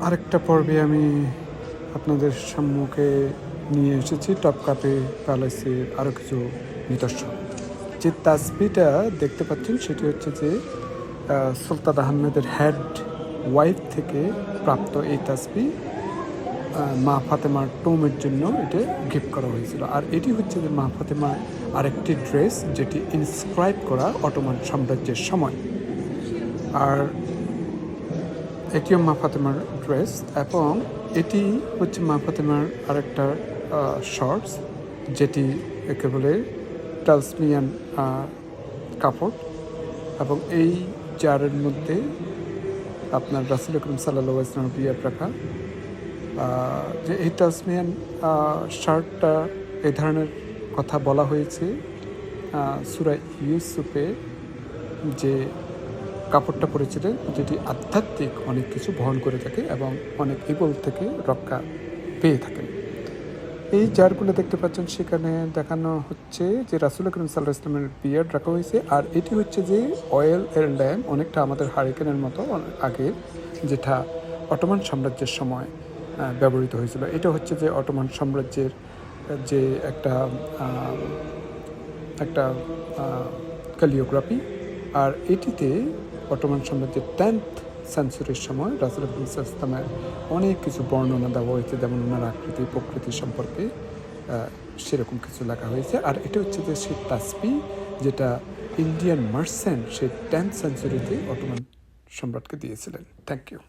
আরেকটা পর্বে আমি আপনাদের সম্মুখে নিয়ে এসেছি টপকাপি প্যালেসের আরও কিছু নিদর্শন। যে তাসবিটা দেখতে পাচ্ছেন সেটি হচ্ছে যে সুলতান আহমেদের হেড ওয়াইফ থেকে প্রাপ্ত এই তাসবি মা ফাতেমার টোমের জন্য এটা গিফট করা হয়েছিল। আর এটি হচ্ছে যে মা ফাতেমার আরেকটি ড্রেস যেটি ইনস্ক্রাইব করা অটোমান সাম্রাজ্যের সময়। আর এটিও মা ফাতেমার ড্রেস এবং এটি হচ্ছে মা ফাতেমার আরেকটা শর্টস যেটি একেবারে টালসমিয়ান কাপড় এবং এই জারের মধ্যে আপনার রাসূল আকরাম সাল্লাল্লাহু আলাইহি ওয়াসাল্লামের বিয়ার রাখা যে এই টালসমিয়ান শার্টটা এই ধরনের কথা বলা হয়েছে সূরা ইউসুফে যে কাপড়টা পরেছিলেন যেটি আধ্যাত্মিক অনেক কিছু বহন করে থাকে এবং অনেক ইগল থেকে রক্ষা পেয়ে থাকেন। এই জারগুলো দেখতে পাচ্ছেন সেখানে দেখানো হচ্ছে যে রাসূল আকরাম সাল্লাল্লাহু আলাইহি ওয়াসাল্লামের বিয়ার্ড রাখা হয়েছে। আর এটি হচ্ছে যে অয়েল এর ল্যাম্প, অনেকটা আমাদের হারিকেনের মতো আগে যেটা অটোমান সাম্রাজ্যের সময় ব্যবহৃত হয়েছিল। এটা হচ্ছে যে অটোমান সাম্রাজ্যের যে একটা ক্যালিওগ্রাফি। আর এটিতে অটোমান সাম্রাজ্যের 10th সেঞ্চুরির সময় রাসূল আকরাম সাল্লাল্লাহু আলাইহি ওয়াসাল্লামের অনেক কিছু বর্ণনা দেওয়া হয়েছে, যেমন ওনার আকৃতি প্রকৃতি সম্পর্কে সেরকম কিছু লেখা হয়েছে। আর এটা হচ্ছে যে সেই তাসবি যেটা ইন্ডিয়ান মার্চেন্ট সেই 10th সেঞ্চুরিতে অটোমান সম্রাটকে দিয়েছিলেন। Thank you.